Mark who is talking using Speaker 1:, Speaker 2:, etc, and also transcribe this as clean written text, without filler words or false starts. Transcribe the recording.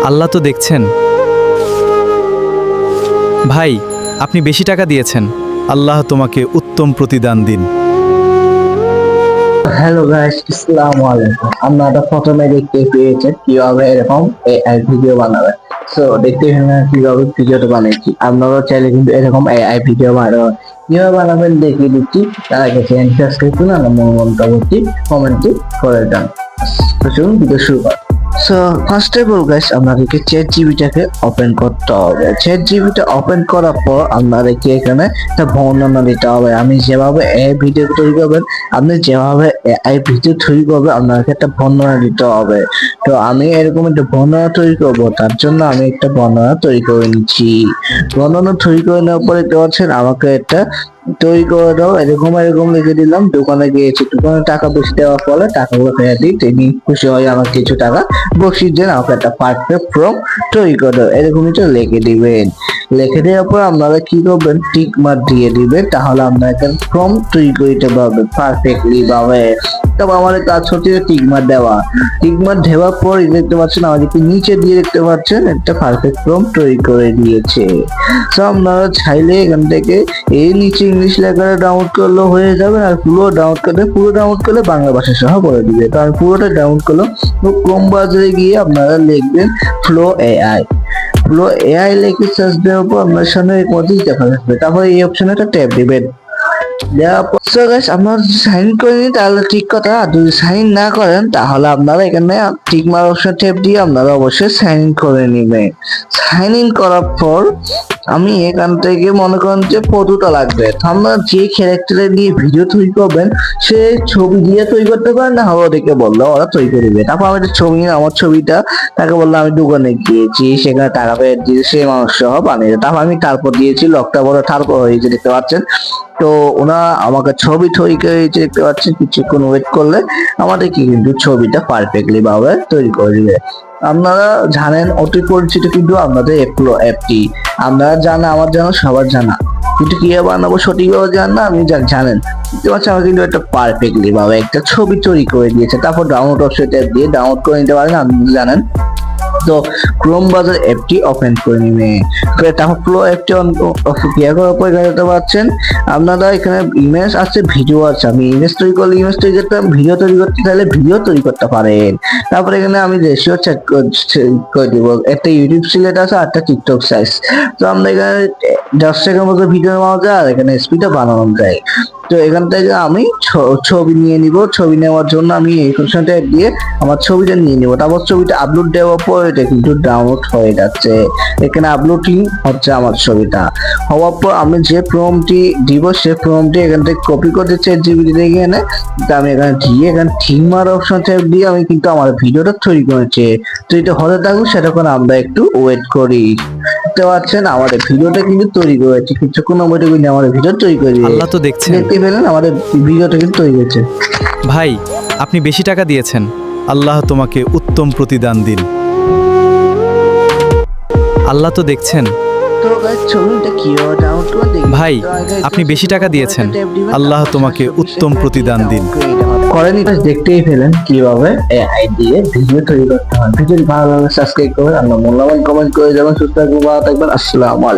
Speaker 1: আল্লাহ তো দেখছেন। ভাই, আপনি বেশি টাকা দিয়েছেন, আল্লাহ তোমাকে উত্তম প্রতিদান দিন।
Speaker 2: হ্যালো গাইস, আসসালামু আলাইকুম। আপনারা প্রথমে দেখতে পেয়েছেন কিভাবে এরকম এআই ভিডিও বানাবে। সো দেখতে পেলেন কিভাবে ভিডিওটা বানিয়েছি। আপনারাও চাইলে কিন্তু এরকম এআই ভিডিও বানাবেন। কিভাবে বানাবেন দেখিয়ে দিচ্ছি। তার আগে চ্যানেল সাবস্ক্রাইব করুন আর মন্তব্যটি কমেন্টে করে যান। তো চলুন ভিডিও শুরু করি। So first of all guys, আপনাদেরকে চ্যাট জিপিটাকে ওপেন করতে হবে। চ্যাট জিপিটা ওপেন করার পর আপনাদেরকে এখানে একটা বর্ণনা দিতে হবে। আমি যেভাবে এআই ভিডিও তৈরি করবেন, আপনি যেভাবে এআই ভিডিও তৈরি করবেন, আপনাকে একটা বর্ণনা দিতে হবে। তো আমি এরকম একটা বর্ণনা তৈরি করব, তার জন্য আমি একটা বর্ণনা তৈরি করে নিচ্ছি। বর্ণনা তৈরি করে নেওয়ার পরে দেখতে পাচ্ছেন আমাকে একটা তৈরি করে দাও, এরকম এরকম লিখে দিলাম। দোকানে গিয়েছি, দোকানে টাকা বেশি দেওয়ার ফলে টাকাগুলো ফেরত দিই, তিনি খুশি হয়ে আমাকে কিছু টাকা বসিয়ে দেন। আমাকে একটা পারফেক্ট ফর্ম তৈরি করে দাও, এরকম এটা লিখে দিবেন। লিখে দেওয়ার পর আপনারা কি করবেন, টিক মার্ক দিয়ে দিবেন, তাহলে আপনারা একটা ফর্ম তৈরি করে দিতে পারবেন পারফেক্টলি ভাবে। তবে আমাদের কাজ হচ্ছে টিক মার্ক দেওয়া। টিক মার্ক দেওয়ার পর দেখতে পাচ্ছেন আমাদেরকে নিচে দিয়ে দেখতে পাচ্ছেন একটা পারফেক্ট ফর্ম তৈরি করে দিয়েছে। সো আপনারা চাইলে এখান থেকে এই নিচে ইংলিশ লেখাটা ডাউনলোড করলেও হয়ে যাবে, আর পুরো ডাউনলোড করলে বাংলা ভাষা সহ করে দিবে। তো আমি পুরোটা ডাউনলোড করলাম। তো ক্রোম ব্রাউজারে গিয়ে আপনারা লিখবেন ফ্লো এআই। ফ্লো এআই লিখে সার্চ দেওয়ার পর আপনার সামনে এর মধ্যেই দেখা যাবে। তারপরে এই অপশনে একটা ট্যাপ দিবেন। সো গাইস, আপনারা যদি সাইন করে নিন তাহলে ঠিক কথা, আর যদি সাইন না করেন তাহলে আপনারা এখানে টিক মার্ক অপশন ট্যাপ দিয়ে আপনারা অবশ্যই সাইন ইন করে নেবেন। সাইন ইন করার পর আমি এখান থেকে মনে করেন যে ফটোটা লাগবে। তো আপনারা যে ক্যারেক্টারে নিয়ে ভিডিও তৈরি করবেন সে ছবি দিয়ে তৈরি করতে পারেন, না হবে ওদেরকে বললে ওরা তৈরি করে দিবে। তারপর আমি একটা ছবি, আমার ছবিটা তাকে বললাম আমি দোকানে গিয়েছি, সেখানে টাকা ফেরত দিয়ে সে মানুষ সহ বানিয়ে দেয়। তারপর আমি তারপর দিয়েছি লকটা বড় তারপর হয়েছে দেখতে পাচ্ছেন। তো ওনা আমাকে ছবি তৈরি করে দিয়েছে দেখতে পাচ্ছেন। কিছুক্ষণ ওয়েট করলে আমাদেরকে কিন্তু ছবিটা পারফেক্টলি ভাবে তৈরি করে দিবে। আপনারা জানেন অতি পরিচিত কিন্তু আপনাদের এপ্লো অ্যাপটি, আপনারা জানা, আমার জানা, সবার জানা, কিন্তু কিভাবে বানাবো সঠিকভাবে জান না, আপনি জানেন। দেখতে পাচ্ছেন আমার কিন্তু একটা পারফেক্টলি ভাবে একটা ছবি তৈরি করে দিয়েছে। তারপর ডাউনলোড অপশন দিয়ে ডাউনলোড করে নিতে পারেন, আপনি জানেন। তো ক্রোম ব্রাউজার অ্যাপটি ওপেন করে নেবেন। তারপর ফ্লো অ্যাপটি ক্লিয়ার করার পর এখানে দেখতে পাচ্ছেন আপনারা এখানে ইমেজ আছে, ভিডিও আছে। আমি ইমেজ তৈরি করলে ইমেজ তৈরি করতাম, ভিডিও তৈরি করতে চাইলে ভিডিও তৈরি করতে পারেন। তারপরে এখানে আমি রেশিও চেক করে দিব। একটা ইউটিউব সিলেক্ট আছে আর একটা টিকটক সাইজ। তো আমরা এখানে 10 সেকেন্ড মতো ভিডিও বানানো যায়, আর এখানে স্পিডে বানানো যায়। তো এখান থেকে আমি ছবি নিয়ে নিব। ছবি নেওয়ার জন্য আমি এই অপশনটা দিয়ে আমার ছবিটা নিয়ে নিব। তারপর ছবিটা আপলোড দেওয়ার পর এটা কিন্তু ডাউনলোড হয়ে যাচ্ছে। এখানে আপলোডিং হচ্ছে আমার ছবিটা। হওয়ার পর আমি যে প্রম্পটটি দিব সে প্রম্পটটি এখান থেকে কপি করে দিচ্ছি জিবিটি থেকে এনে। আমি এখানে দিয়ে এখানে থিমার অপশন দিয়ে আমি কিন্তু আমার ভিডিওটা তৈরি করেছি। তো এটা হতে থাকুক, সেটাক্ষণ আমরা একটু ওয়েট করি। দেখতে পাচ্ছেন আমাদের ভিডিওটা কিন্তু তৈরি করেছি, কিছুক্ষণ ওয়েট করে আমাদের ভিডিও তৈরি করে দিয়ে
Speaker 1: আল্লাহ তো দেখছেন।
Speaker 2: দেখতে পেলেন আমাদের ভিডিওটা কিন্তু তৈরি হয়েছে।
Speaker 1: ভাই, আপনি বেশি টাকা দিয়েছেন, আল্লাহ তোমাকে উত্তম প্রতিদান দিন। আল্লাহ তো দেখছেন।
Speaker 2: তো গাইস, ছবিটা কিভাবে ডাউনলোড করে দেখি।
Speaker 1: ভাই, আপনি বেশি টাকা দিয়েছেন, আল্লাহ তোমাকে উত্তম প্রতিদান দিন।
Speaker 2: করেন এটা দেখতেই পেলেন কিভাবে এআই দিয়ে ভিডিও তৈরি করতে হয়। ভিডিও ভালো লাগলে সাবস্ক্রাইব করবেন, আপনার মূল্যবান কমেন্ট করে যাবেন। সুস্থ থাকবেন, ভালো থাকবেন। আসসালামু আলাইকুম।